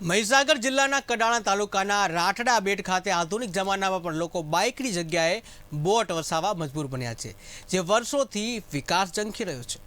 મહીસાગર જિલ્લાના કડાણા તાલુકાના રાઠડા બેટ ખાતે આધુનિક જમાનામાં પણ લોકો બાઇકની જગ્યાએ બોટ વસાવવા મજબૂર બન્યા છે, જે વર્ષોથી વિકાસ ઝંખી રહ્યો છે।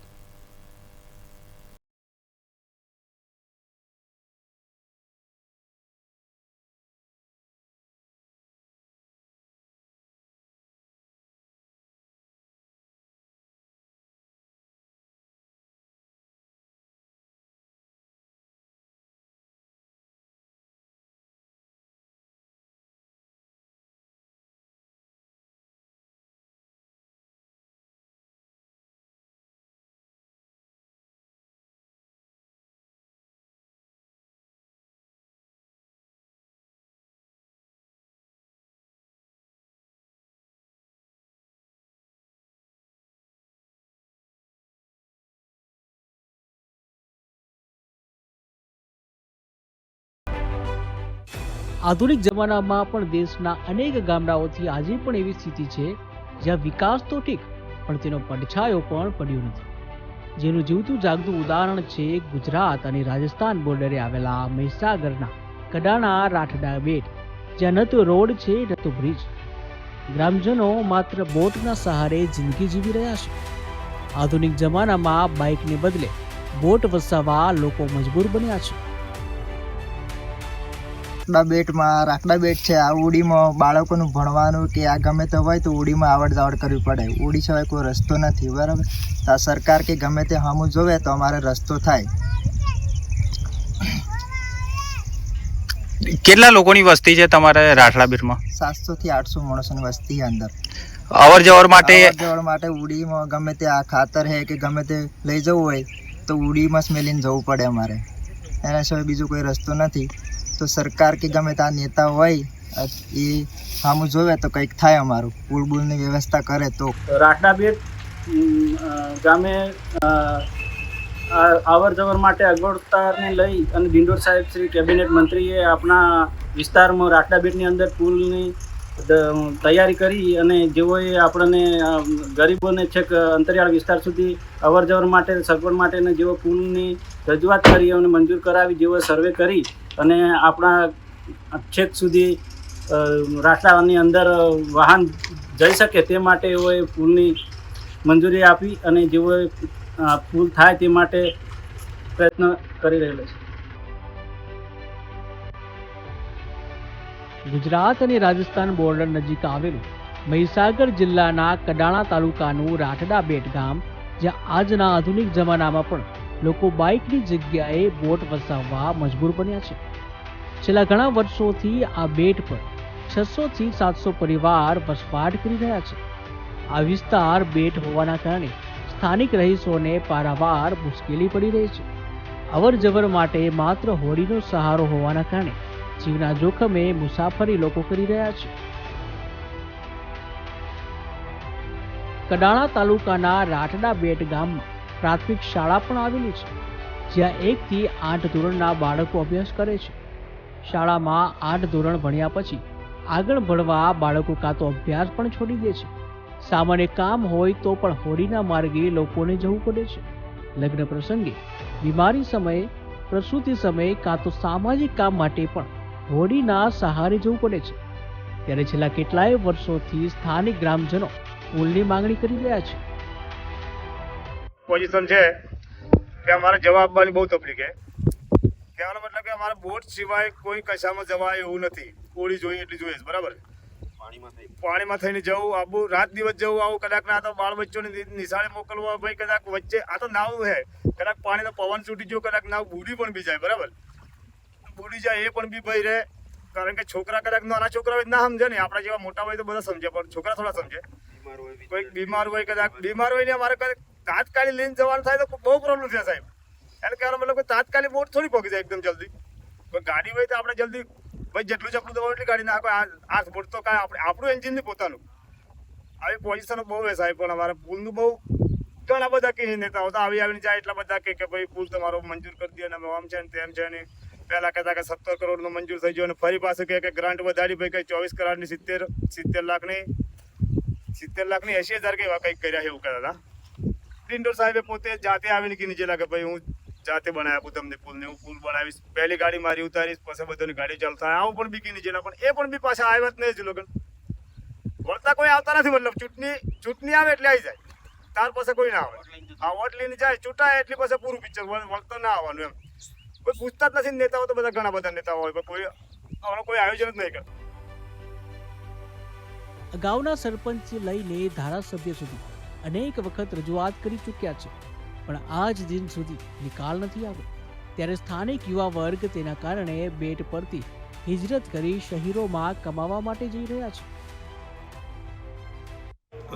આધુનિક જમાનામાં પણ દેશના અનેક ગામડાઓથી આજે પણ એવી સ્થિતિ છે જ્યાં વિકાસ તો ઠીક પણ તેનો પડછાયો પણ પડ્યો નથી, જેનું જીવતું જાગતું ઉદાહરણ છે ગુજરાત અને રાજસ્થાન બોર્ડરે આવેલા મહીસાગરના કડાણા રાઠડા બેટ, જ્યાં ન તો રોડ છે ન તો બ્રિજ। ગ્રામજનો માત્ર બોટના સહારે જિંદગી જીવી રહ્યા છે। આધુનિક જમાનામાં બાઇકને બદલે બોટ વસાવવા લોકો મજબૂર બન્યા છે। રાખડા બેટ છે। આ ઉડીમાં બાળકોનું ભણવાનું કે આ ગમે તે હોય તો ઉડીમાં આવડ જાવડ કરવી પડે। ઉડી સિવાય કોઈ રસ્તો નથી, બરાબર। તો આ સરકાર કે ગમે તે સામું જોવે તો અમારે રસ્તો થાય। કેટલા લોકોની વસ્તી છે તમારે રાઠડા બેટમાં? 700 થી 800 માણસોની વસ્તી અંદર। અવર જવર માટે ઉડીમાં ગમે તે આ ખાતર હે કે ગમે તે લઈ જવું હોય તો ઉડીમાં જ મેલીને જવું પડે અમારે। એના સિવાય બીજો કોઈ રસ્તો નથી। તો સરકાર કે ગમે તે આ નેતા હોય એ સામું જોવે તો કંઈક થાય, અમારું પુલ બુલની વ્યવસ્થા કરે તો। રાઠડા બેટ ગામે અવર જવર માટે અગવડતાને લઈ અને દિંડોર સાહેબ શ્રી કેબિનેટ મંત્રીએ આપણા વિસ્તારમાં રાઠડા બેટની અંદર પુલની તૈયારી કરી અને જેઓએ આપણને ગરીબોને છેક અંતરિયાળ વિસ્તાર સુધી અવર જવર માટે સગવડ માટેને જેઓ પુલની રજૂઆત કરી અને મંજૂર કરાવી, જેઓ સર્વે કરી અને આપણા છેક સુધી રાઠડાની અંદર વાહન જઈ શકે તે માટે એઓએ પુલની મંજૂરી આપી અને જેઓએ પુલ થાય તે માટે પ્રયત્ન કરી રહેલો છે। ગુજરાત અને રાજસ્થાન બોર્ડર નજીક આવેલું મહીસાગર જિલ્લાના કડાણા તાલુકાનું રાઠડા બેટ ગામ, જ્યાં આજના આધુનિક જમાનામાં પણ લોકો બાઇકની જગ્યાએ બોટ વસાવવા મજબૂર બન્યા છે। છેલ્લા ઘણા વર્ષોથી આ બેટ પર 600 થી 700 પરિવાર વસવાટ કરી રહ્યા છે। આ વિસ્તાર બેટ હોવાના કારણે સ્થાનિક રહીશોને પારાવાર મુશ્કેલી પડી રહી છે। અવર જવર માટે માત્ર હોડીનો સહારો હોવાના કારણે જીવના જોખમે મુસાફરી લોકો કરી રહ્યા છે। કડાણા તાલુકાના રાઠડા બેટ ગામમાં પ્રાથમિક શાળા પણ આવેલી છે, જ્યાં 1 થી 8 ધોરણના બાળકો અભ્યાસ કરે છે। શાળામાં 8 ધોરણ ભણ્યા પછી આગળ ભણવા બાળકો કાં તો અભ્યાસ પણ છોડી દે છે। સામાન્ય કામ હોય તો પણ હોડીના માર્ગે લોકોને જવું પડે છે। લગ્ન પ્રસંગે, બીમારી સમયે, પ્રસૂતિ સમયે કાં તો સામાજિક કામ માટે પણ હોડીના સહારે જવું પડે છે। ત્યારે છેલ્લા કેટલાય વર્ષોથી સ્થાનિક ગ્રામજનો પુલની માંગણી કરી રહ્યા છે। પોઝિશન છે કે અમારે જવાબ આપવાની બહુ તકલીફ છે। કહેવાનો મતલબ કે અમારે બોટ સિવાય કોઈ કશામાં જવાય એવું નથી। હોડી જોઈએ એટલી જોઈએ, બરાબર। પાણીમાં થઈને જવું, આવું રાત દિવસ જવું, આવું કદાચ ના તો બાળ બચ્ચોને નિશાળે મોકલવા, ભાઈ કદાચ વચ્ચે આ તો નાવ હે, કદાચ પાણીનો પવન છૂટી ગયો, કદાચ નાવ બુડી પણ બી જાય, બરાબર। બુડી જાય એ પણ બી ભય રહે, કારણ કે છોકરા કદાચ નાના છોકરા ના સમજે ને, આપણા જેવા મોટા હોય તો બધા સમજે, પણ છોકરા થોડા સમજે। કોઈ બીમાર હોય, કદાચ બીમાર હોય ને અમારે તાત્કાલિક લઈને જવાનું થાય તો બહુ પ્રોબ્લેમ છે સાહેબ। એટલે કહેવાનો મતલબ કે તાત્કાલિક બોટ થોડી પહોંચી જાય એકદમ જલ્દી। કોઈ ગાડી હોય તો આપણે જલ્દી ભાઈ જેટલું ચપલું દવા એટલી ગાડી નાખો। આ બોટ તો કાંઈ આપણું એન્જિન નહીં પોતાનું। આવી પોઝિશનો બહુ છે સાહેબ, પણ અમારે પુલનું બહુ ઘણા બધા કે નેતાઓ તો આવીને જાય, એટલા બધા કે ભાઈ પુલ તમારો મંજૂર કરી દે, અને આમ છે ને તેમ છે ને। પહેલા કહેતા કે 17 કરોડનું મંજૂર થઈ ગયું, અને ફરી પાછું કે ગ્રાન્ટ વધારી, ભાઈ કઈ 24 કરોડની 70 લાખની 80,000 કે એવા કંઈક કર્યા એવું કહેતા હતા। ડિંડોર સાહેબે પોતે જાતે આવીને કીધું કે ભાઈ હું જાતે બનાવી આપું તમને પુલને, હું પુલ બનાવીશ, પહેલી ગાડી મારી ઉતારીશ, પછી બધાની ગાડી ચાલતા આવું પણ બીકી નીચેલા, પણ એ પણ બી પાછા આવ્યા જ નહીં. લોકો વળતા કોઈ આવતા નથી, મતલબ ચૂંટણી આવે એટલે આવી જાય, ત્યાર પછી કોઈ ના આવે. આ વોટ લઈને જાય, ચૂંટાય એટલે પછી પૂરું પિક્ચર, વળતા ના આવવાનું એમ. કોઈ પૂછતા જ નથી. નેતાઓ તો બધા ઘણા બધા નેતાઓ હોય, પણ કોઈ આયોજન જ નહીં કરતા. અગાઉના સરપંચથી લઈને ધારાસભ્ય સુધી અનેક વખત રજૂઆત કરી ચૂક્યા છે, પણ આજ દિન સુધી નિકાલ નથી આવ્યો. ત્યારે સ્થાનિક યુવા વર્ગ તેના કારણે બેટ પરથી હિજરત કરી શહેરોમાં કમાવા માટે જઈ રહ્યા છે.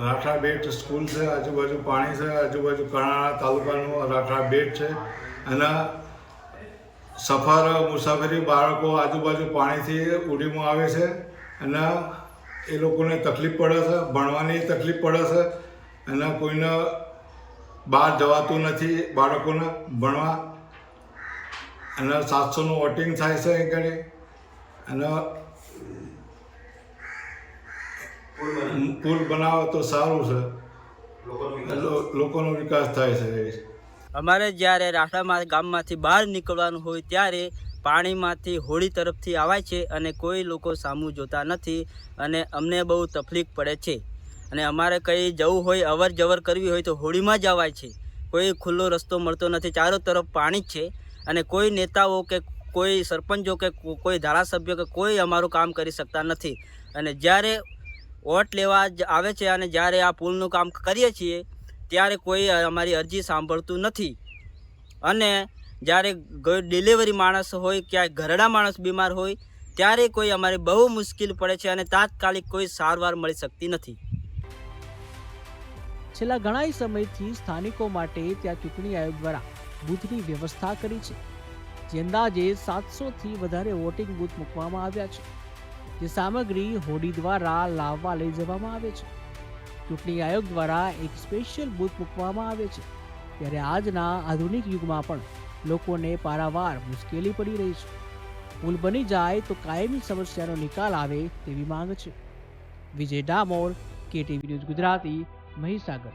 રાઠા બેટ સ્કૂલ છે, આજુબાજુ પાણી છે, આજુબાજુ કર્ણાળા તાલુકાનું રાઠા બેટ છે. અને મુસાફરી બાળકો આજુબાજુ પાણીથી ઉડીમાં આવે છે અને એ લોકોને તકલીફ પડે છે, ભણવાની તકલીફ પડે છે અને કોઈને બહાર જવાતું નથી બાળકોને ભણવા. અને 700નું વોટિંગ થાય છે એ ઘડી, અને પુલ બનાવો તો સારું છે, લોકોનો વિકાસ થાય છે. અમારે જ્યારે રાઠામાં ગામમાંથી બહાર નીકળવાનું હોય ત્યારે પાણીમાંથી હોળી તરફથી આવાય છે અને કોઈ લોકો સામું જોતા નથી અને અમને બહુ તકલીફ પડે છે. અને અમારે કંઈ જવું હોય, અવર જવર કરવી હોય તો હોળીમાં જ આવાય છે. કોઈ ખુલ્લો રસ્તો મળતો નથી, ચારો તરફ પાણી જ છે અને કોઈ નેતાઓ કે કોઈ સરપંચો કે કોઈ ધારાસભ્યો કે કોઈ અમારું કામ કરી શકતા નથી. અને જ્યારે વોટ લેવા આવે છે અને જ્યારે આ પુલનું કામ કરીએ છીએ ત્યારે કોઈ અમારી અરજી સાંભળતું નથી. અને જ્યારે ડિલિવરી માણસ હોય, ક્યાંય ઘરડા માણસ બીમાર હોય ત્યારે કોઈ અમારે બહુ મુશ્કેલ પડે છે અને તાત્કાલિક કોઈ સારવાર મળી શકતી નથી. છેલ્લા ઘણા સમયથી સ્થાનિકો માટે ત્યાં ચૂંટણી આયોગ દ્વારા બૂથની વ્યવસ્થા કરી છે, જે અંદાજે 700થી વધારે વોટિંગ બૂથ મૂકવામાં આવ્યા છે, જે સામગ્રી હોડી દ્વારા લાવવા લઈ જવામાં આવે છે. ચૂંટણી આયોગ દ્વારા એક સ્પેશિયલ બૂથ મૂકવામાં આવે છે. ત્યારે આજના આધુનિક યુગમાં પણ લોકોને પારાવાર મુશ્કેલી પડી રહી છે. પુલ બની જાય તો કાયમી સમસ્યાનો નિકાલ આવે તેવી માંગ છે. વિજય ડામોર, KTV ન્યૂઝ ગુજરાતી, મહીસાગર.